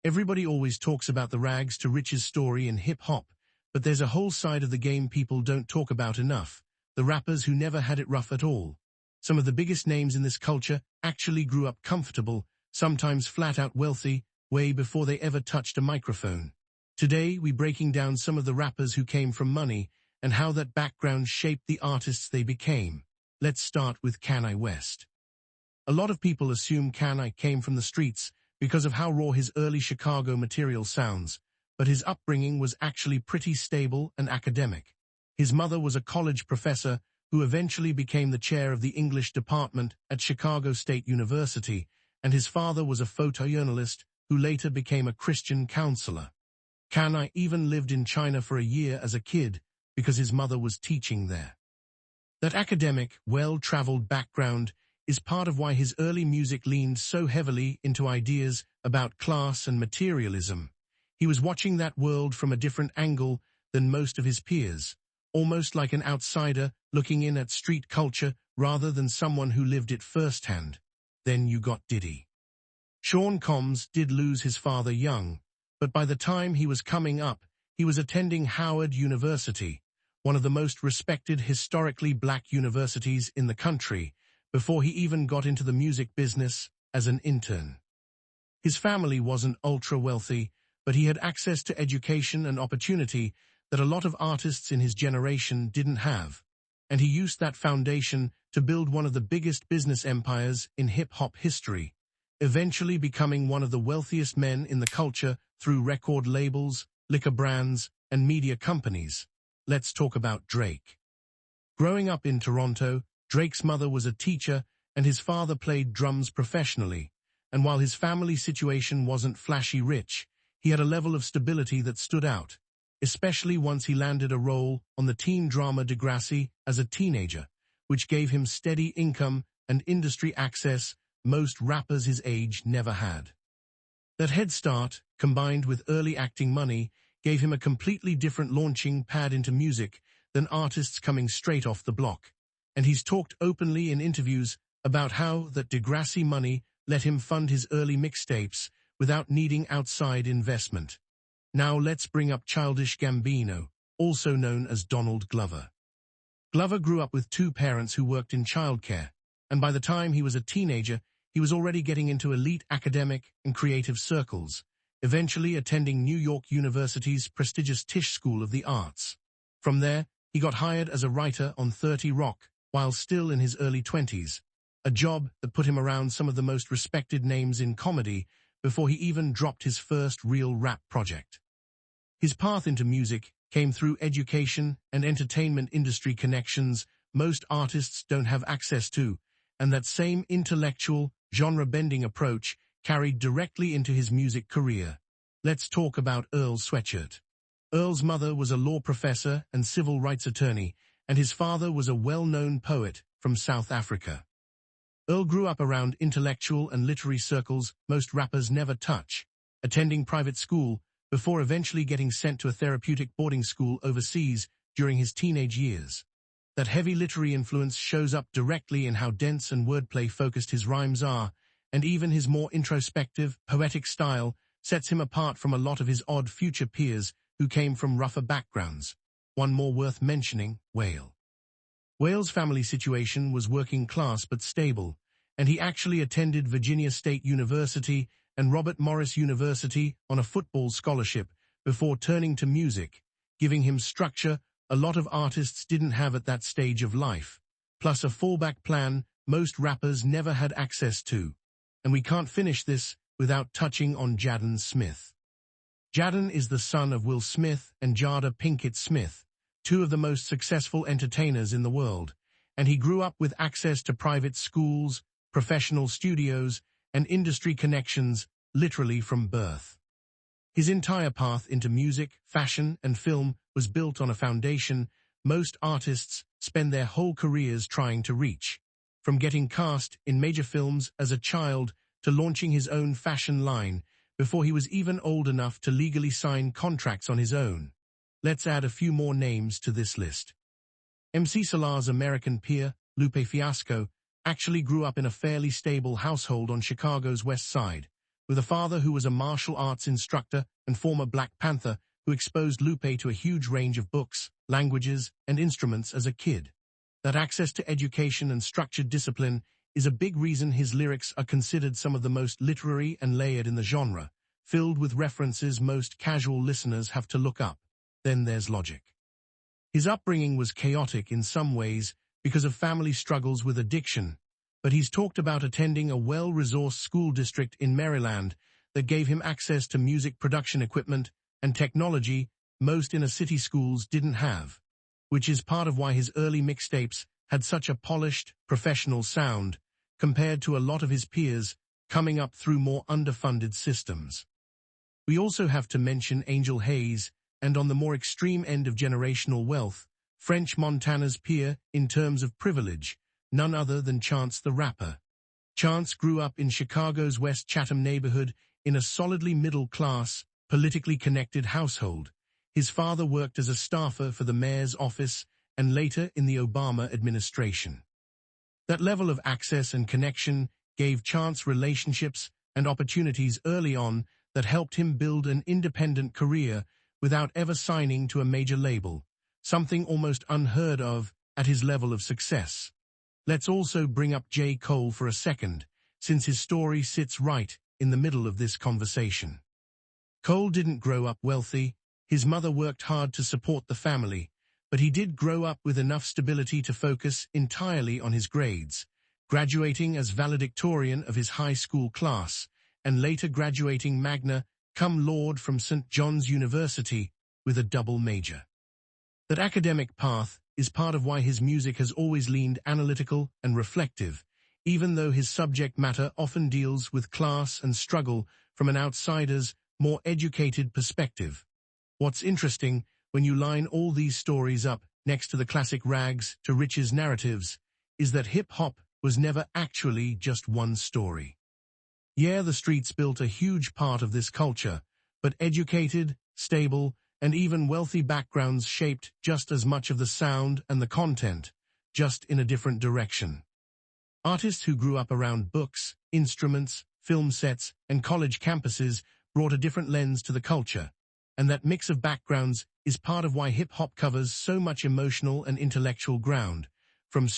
Everybody always talks about the rags to riches story in hip-hop, but there's a whole side of the game people don't talk about enough, the rappers who never had it rough at all. Some of the biggest names in this culture actually grew up comfortable, sometimes flat-out wealthy, way before they ever touched a microphone. Today, we're breaking down some of the rappers who came from money and how that background shaped the artists they became. Let's start with Kanye West. A lot of people assume Kanye came from the streets because of how raw his early Chicago material sounds, but his upbringing was actually pretty stable and academic. His mother was a college professor who eventually became the chair of the English department at Chicago State University, and his father was a photojournalist who later became a Christian counselor. Kanye even lived in China for a year as a kid because his mother was teaching there. That academic, well-traveled background is part of why his early music leaned so heavily into ideas about class and materialism. He was watching that world from a different angle than most of his peers, almost like an outsider looking in at street culture rather than someone who lived it firsthand. Then you got Diddy. Sean Combs did lose his father young, but by the time he was coming up, he was attending Howard University, one of the most respected historically black universities in the country, before he even got into the music business as an intern. His family wasn't ultra-wealthy, but he had access to education and opportunity that a lot of artists in his generation didn't have, and he used that foundation to build one of the biggest business empires in hip-hop history, eventually becoming one of the wealthiest men in the culture through record labels, liquor brands, and media companies. Let's talk about Drake. Growing up in Toronto, Drake's mother was a teacher and his father played drums professionally, and while his family situation wasn't flashy rich, he had a level of stability that stood out, especially once he landed a role on the teen drama Degrassi as a teenager, which gave him steady income and industry access most rappers his age never had. That head start, combined with early acting money, gave him a completely different launching pad into music than artists coming straight off the block, and he's talked openly in interviews about how that Degrassi money let him fund his early mixtapes without needing outside investment. Now let's bring up Childish Gambino, also known as Donald Glover. Glover grew up with two parents who worked in childcare, and by the time he was a teenager, he was already getting into elite academic and creative circles, eventually attending New York University's prestigious Tisch School of the Arts. From there, he got hired as a writer on 30 Rock while still in his early 20s, a job that put him around some of the most respected names in comedy before he even dropped his first real rap project. His path into music came through education and entertainment industry connections most artists don't have access to, and that same intellectual, genre-bending approach carried directly into his music career. Let's talk about Earl Sweatshirt. Earl's mother was a law professor and civil rights attorney, and his father was a well-known poet from South Africa. Earl grew up around intellectual and literary circles most rappers never touch, attending private school before eventually getting sent to a therapeutic boarding school overseas during his teenage years. That heavy literary influence shows up directly in how dense and wordplay-focused his rhymes are, and even his more introspective, poetic style sets him apart from a lot of his odd future peers who came from rougher backgrounds. One more worth mentioning, Wale. Wale's family situation was working class but stable, and he actually attended Virginia State University and Robert Morris University on a football scholarship before turning to music, giving him structure a lot of artists didn't have at that stage of life, plus a fallback plan most rappers never had access to. And we can't finish this without touching on Jaden Smith. Jaden is the son of Will Smith and Jada Pinkett Smith, two of the most successful entertainers in the world, and he grew up with access to private schools, professional studios, and industry connections literally from birth. His entire path into music, fashion, and film was built on a foundation most artists spend their whole careers trying to reach, from getting cast in major films as a child to launching his own fashion line before he was even old enough to legally sign contracts on his own. Let's add a few more names to this list. MC Solar's American peer, Lupe Fiasco, actually grew up in a fairly stable household on Chicago's West Side, with a father who was a martial arts instructor and former Black Panther who exposed Lupe to a huge range of books, languages, and instruments as a kid. That access to education and structured discipline is a big reason his lyrics are considered some of the most literary and layered in the genre, filled with references most casual listeners have to look up. Then there's Logic. His upbringing was chaotic in some ways because of family struggles with addiction, but he's talked about attending a well-resourced school district in Maryland that gave him access to music production equipment and technology most inner-city schools didn't have, which is part of why his early mixtapes had such a polished, professional sound compared to a lot of his peers coming up through more underfunded systems. We also have to mention Angel Hayes, and on the more extreme end of generational wealth, French Montana's peer in terms of privilege, none other than Chance the Rapper. Chance grew up in Chicago's West Chatham neighborhood in a solidly middle-class, politically connected household. His father worked as a staffer for the mayor's office and later in the Obama administration. That level of access and connection gave Chance relationships and opportunities early on that helped him build an independent career without ever signing to a major label, something almost unheard of at his level of success. Let's also bring up J. Cole for a second, since his story sits right in the middle of this conversation. Cole didn't grow up wealthy. His mother worked hard to support the family, but he did grow up with enough stability to focus entirely on his grades, graduating as valedictorian of his high school class, and later graduating magna cum laude from St. John's University with a double major. That academic path is part of why his music has always leaned analytical and reflective, even though his subject matter often deals with class and struggle from an outsider's, more educated perspective. What's interesting, when you line all these stories up next to the classic rags to riches narratives, is that hip-hop was never actually just one story. Yeah, the streets built a huge part of this culture, but educated, stable, and even wealthy backgrounds shaped just as much of the sound and the content, just in a different direction. Artists who grew up around books, instruments, film sets, and college campuses brought a different lens to the culture, and that mix of backgrounds is part of why hip-hop covers so much emotional and intellectual ground, from